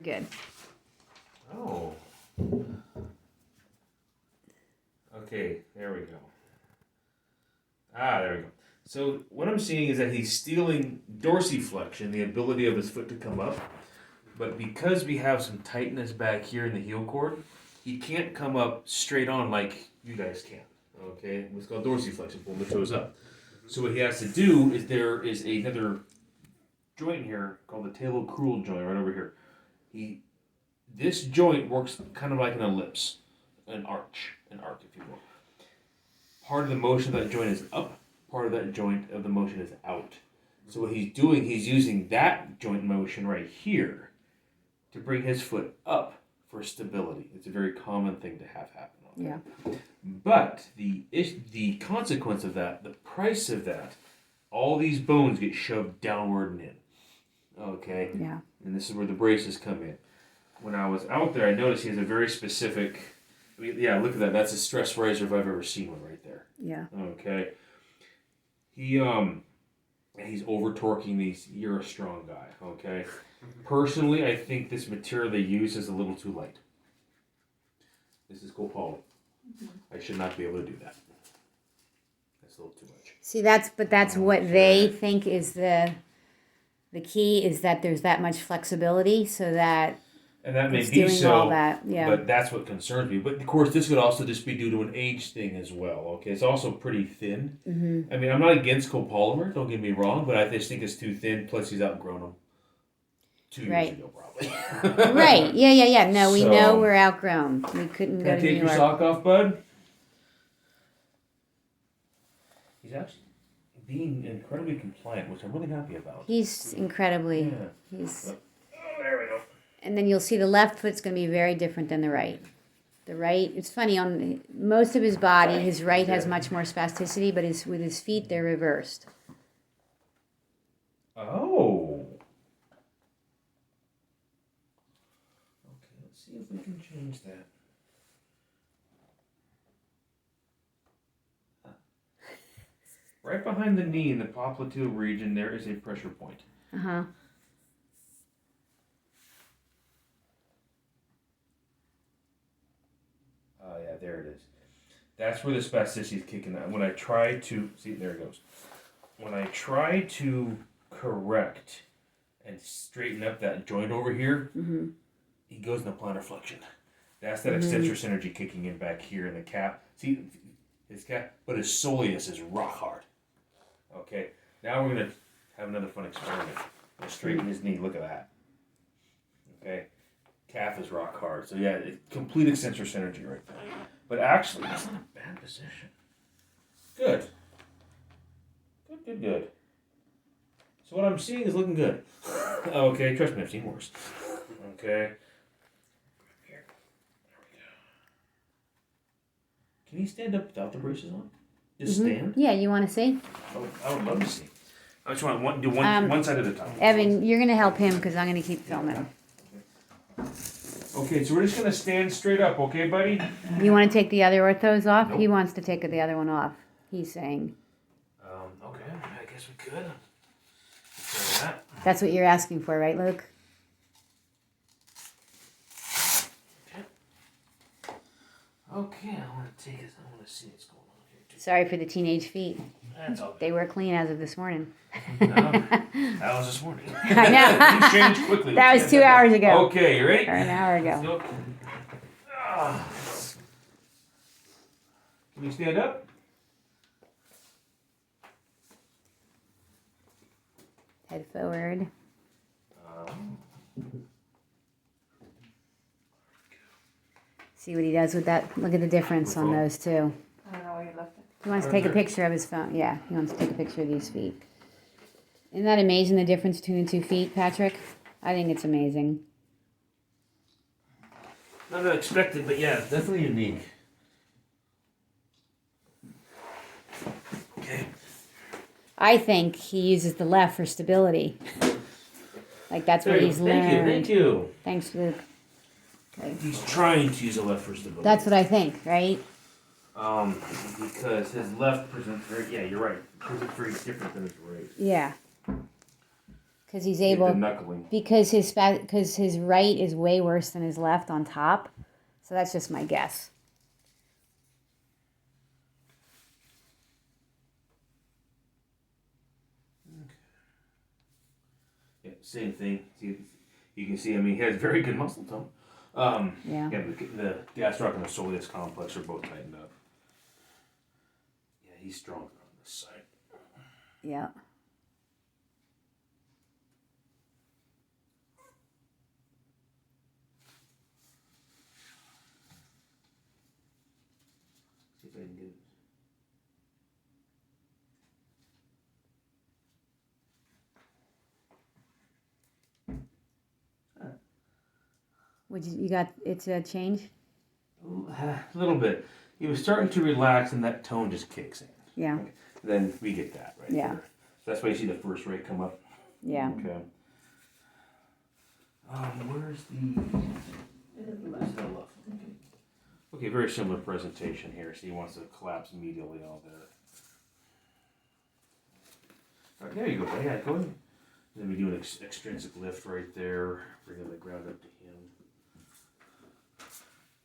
Good. Oh. Okay, there we go. There we go. So what I'm seeing is that he's stealing dorsiflexion, the ability of his foot to come up. But because we have some tightness back here in the heel cord, he can't come up straight on like you guys can. Okay, it's called dorsiflexion, pulling the toes up. So what he has to do is there is another joint here called the talocrural joint right over here. This joint works kind of like an ellipse, an arc, if you will. Part of the motion of that joint is up, part of that joint of the motion is out. So what he's doing, he's using that joint motion right here to bring his foot up for stability. It's a very common thing to have happen. Okay? Yeah. But the consequence of that, the price of that, all these bones get shoved downward and in. Okay? Yeah. And this is where the braces come in. When I was out there, I noticed he has a very specific. Yeah, look at that. That's a stress riser if I've ever seen one right there. Yeah. Okay. He's over torquing these. You're a strong guy. Okay. Personally, I think this material they use is a little too light. This is copoly. I should not be able to do that. That's a little too much. See, that's what they think is the key is that there's that much flexibility so that and that may it's be doing so, all that. Yeah. But that's what concerns me. But of course, this could also just be due to an age thing as well. Okay, it's also pretty thin. Mm-hmm. I mean, I'm not against copolymer. Don't get me wrong, but I just think it's too thin. Plus, he's outgrown them 2 years ago, probably. Right. Yeah. No, we know we're outgrown. We couldn't Can go I to take New your York. sock off, bud? He's actually being incredibly compliant, which I'm really happy about. He's incredibly. Yeah. He's. Oh, there we go. And then you'll see the left foot's going to be very different than the right. The right, it's funny, on most of his body, his right has much more spasticity, but with his feet, they're reversed. Oh. Okay, let's see if we can change that. Right behind the knee in the popliteal region, there is a pressure point. Uh-huh. Oh, yeah, there it is. That's where the spasticity is kicking out. When I try to... See, there it goes. When I try to correct and straighten up that joint over here, he goes into plantar flexion. That's that extensor synergy kicking in back here in the calf. See, his calf, but his soleus is rock hard. Okay, now we're going to have another fun experiment. I'm going to straighten his knee. Look at that. Okay. Calf is rock hard. So yeah, complete extensor synergy right there. But actually, that's not a bad position. Good. Good. So what I'm seeing is looking good. Okay, trust me, I've seen worse. Okay. Here. There we go. Can he stand up without the braces on? Just stand? Yeah, you want to see? I would love to see. I just want to do one side at a time. Evan, you're going to help him because I'm going to keep filming. Okay, so we're just going to stand straight up, okay, buddy? You want to take the other orthos off? Nope. He wants to take the other one off. He's saying. Okay, I guess we could. Try that. That's what you're asking for, right, Luke? Okay, I want to take it. I want to see what's going on here, too. Sorry for the teenage feet. That's all good. They were clean as of this morning. No, that was this morning. I know. Things change quickly. That was 2 hours ago. Okay, you ready? Or an hour ago. So, can you stand up? Head forward. See what he does with that. Look at the difference on those two. I don't know where you left it. He wants to take a picture of his phone. Yeah, he wants to take a picture of these feet. Isn't that amazing, the difference between the 2 feet, Patrick? I think it's amazing. Not unexpected, but yeah, definitely unique. Okay. I think he uses the left for stability. Like that's what he's learned. Thank you. Thanks, Luke. Okay. He's trying to use a left for stability. That's what I think, right? Because his left presents very, yeah, you're right, presents very different than his right. Yeah. because he's The able, knuckling. because his right is way worse than his left on top. So that's just my guess. Yeah, same thing. See, you can see, I mean, he has very good muscle tone. Yeah. The gastroc and the soleus complex are both tightened up. Yeah, he's stronger on this side. Yeah. See if I can get it. You got it's a change? A little bit. He was starting to relax, and that tone just kicks in. Yeah. Okay. Then we get that right Yeah. there. So that's why you see the first rate come up. Yeah. Okay. Where's the left? Okay, very similar presentation here. So he wants to collapse medially all there. All right, there you go. Yeah, go ahead. Then we do an extrinsic lift right there, bringing the ground up to him.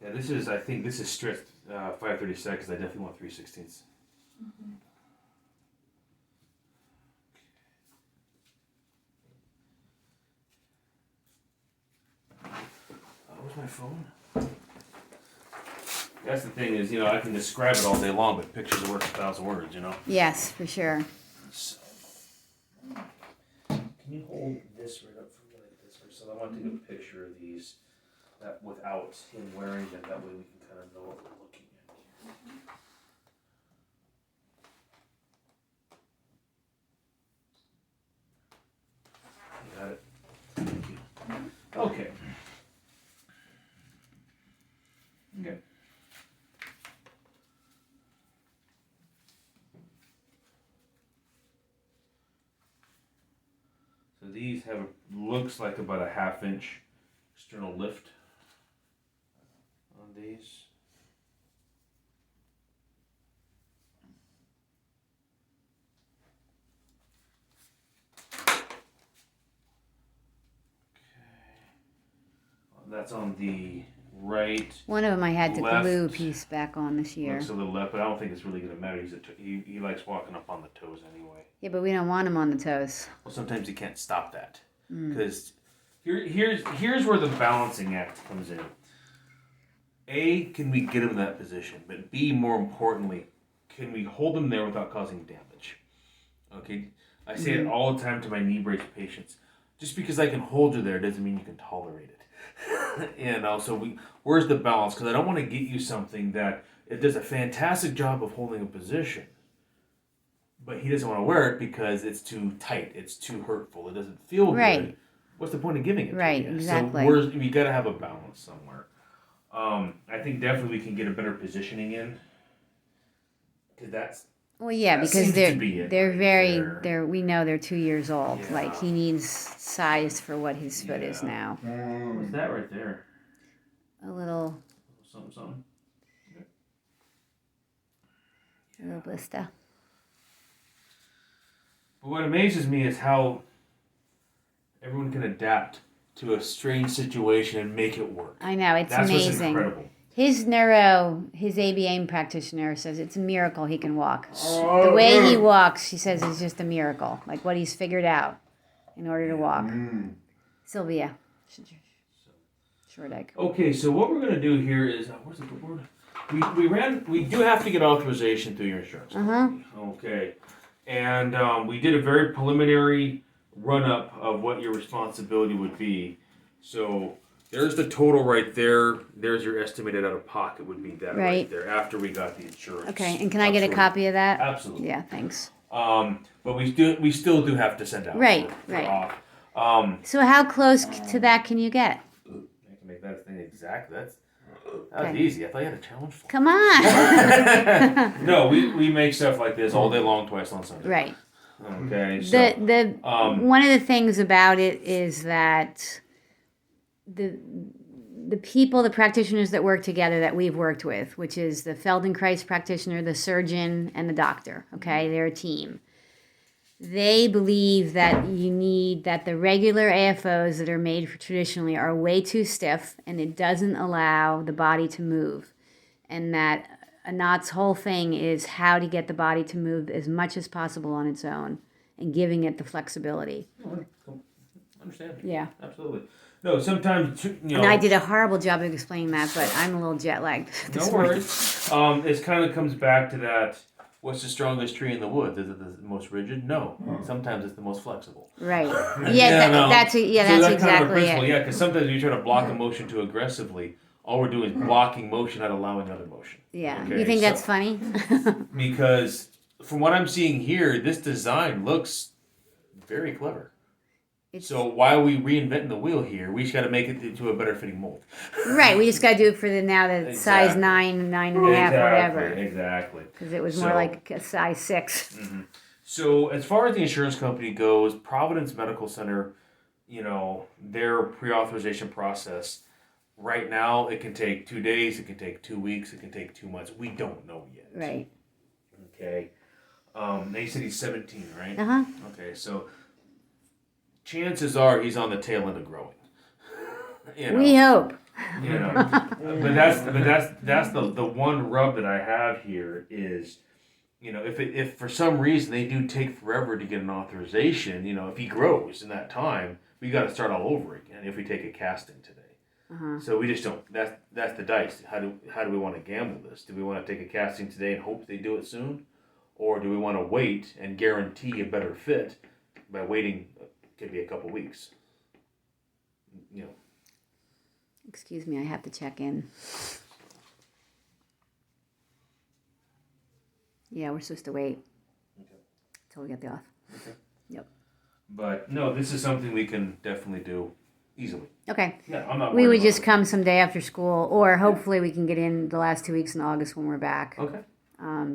Yeah, this is, I think this is strict 5/32, because I definitely want 3/16. Where's my phone? That's the thing is, I can describe it all day long, but pictures are worth 1,000 words, Yes, for sure. So, can you hold this right up for me like this? So I want to take a picture of these without him wearing them. That way we can kind of know what we're looking at here. Got it. Thank you. Okay. Okay. So these have looks like about a 1/2 inch external lift on these. Okay. That's on the right. One of them I had to Left. glue a piece back on this year. Looks a little left, but I don't think it's really going to matter. He likes walking up on the toes anyway. Yeah, but we don't want him on the toes. Well, sometimes you can't stop that because here's where the balancing act comes in. A, can we get him in that position? But B, more importantly, can we hold him there without causing damage? Okay, I say it all the time to my knee brace patients. Just because I can hold you there doesn't mean you can tolerate it. So where's the balance? Because I don't want to get you something that it does a fantastic job of holding a position, but he doesn't want to wear it because it's too tight, it's too hurtful, it doesn't feel Right. good. What's the point of giving it Right, to you? exactly. So we got to have a balance somewhere. I think definitely we can get a better positioning in, because that's Well, yeah, That because seems to be it they're right very there. we know they're 2 years old. Yeah. Like he needs size for what his foot is Yeah. now. what's that right there? A little Something. blister. But what amazes me is how everyone can adapt to a strange situation and make it work. I know, it's That's what's amazing. incredible. His ABA practitioner says it's a miracle he can walk. The way he walks, she says, is just a miracle. Like what he's figured out in order to walk. Sylvia. Shorteg. Okay, so what we're gonna do here is where's the board? We do have to get authorization through your insurance company. Okay, and we did a very preliminary run up of what your responsibility would be. So there's the total right there. There's your estimated out of pocket would be that right there after we got the insurance. Okay, and can I get a copy of that? Absolutely. Yeah, thanks. But we still do have to send out. Right, for right. off. So how close to that can you get? I can make that thing exact. That was Okay. easy. I thought you had a challenge for Come on. No, we make stuff like this all day long, twice on Sunday. Right. Okay. So The one of the things about it is that the people, the practitioners that work together that we've worked with, which is the Feldenkrais practitioner, the surgeon, and the doctor. Okay, they're a team. they believe that the regular AFOs that are made for traditionally are way too stiff, and it doesn't allow the body to move. And that Anat's whole thing is how to get the body to move as much as possible on its own and giving it the flexibility. Understand? Yeah. Absolutely. No, sometimes, And I did a horrible job of explaining that, but I'm a little jet lagged. No worries. It kind of comes back to that. What's the strongest tree in the woods? Is it the most rigid? No. Sometimes it's the most flexible. Right. Yeah. That's so that's that exactly kind of principle, it. yeah. Because sometimes you try to block a motion too aggressively. All we're doing is blocking motion, not allowing other motion. Yeah. Okay, You think that's funny? Because from what I'm seeing here, this design looks very clever. So why are we reinventing the wheel here? We just got to make it into a better fitting mold. Right. We just got to do it for the size 9, 9.5, whatever. Exactly. Because it was more like a size 6. Mm-hmm. So as far as the insurance company goes, Providence Medical Center, their pre-authorization process, right now it can take 2 days, it can take 2 weeks, it can take 2 months. We don't know yet. Right. Okay. Now you said he's 17, right? Uh-huh. Okay, so chances are he's on the tail end of growing. We hope. But that's the one rub that I have here is, if for some reason they do take forever to get an authorization, if he grows in that time, we got to start all over again if we take a casting today. Uh-huh. So we just don't. That's the dice. How do we want to gamble this? Do we want to take a casting today and hope they do it soon, or do we want to wait and guarantee a better fit by waiting? Could be a couple weeks. Excuse me, I have to check in. Yeah, we're supposed to wait until we get the off. Okay. Yep. But no, this is something we can definitely do easily. Okay. Yeah, I'm not. We would worried just about come some day after school, or hopefully we can get in the last 2 weeks in August when we're back. Okay.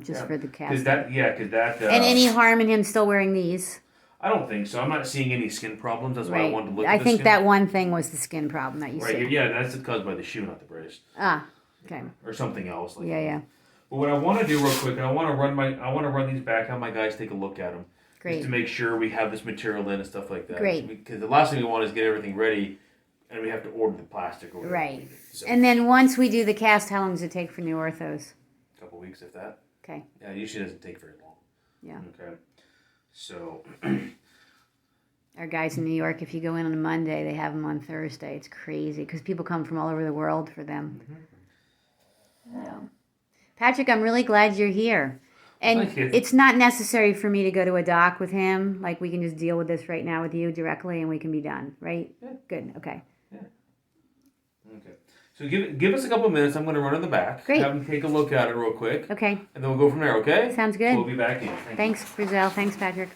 Just for the cast. Because that. And any harm in him still wearing these? I don't think so. I'm not seeing any skin problems. That's why I wanted to look. I at the think skin. that one thing was the skin problem that you Right. see. Yeah, that's caused by the shoe, not the brace. Ah. Okay. Or something else. Like Yeah. But what I want to do real quick, I want to run these back, have my guys take a look at them. Great. Just to make sure we have this material in and stuff like that. Great. Because the last thing we want is get everything ready, and we have to order the plastic or whatever. Right. So, And then once we do the cast, how long does it take for new orthos? a couple weeks, if that. Okay. Yeah, it usually doesn't take very long. Yeah. Okay. So. Our guys in New York, if you go in on a Monday, they have them on Thursday. It's crazy because people come from all over the world for them. Yeah. Patrick, I'm really glad you're here. And Thank you. it's not necessary for me to go to a doc with him. Like, we can just deal with this right now with you directly and we can be done, right? Yeah. Good, okay. Yeah. Okay. So give us a couple of minutes. I'm going to run in the back. Great. Have them take a look at it real quick. Okay, And then we'll go from there, okay? sounds good. We'll be back in. Thank you. Thanks, Frizzell. Thanks, Patrick.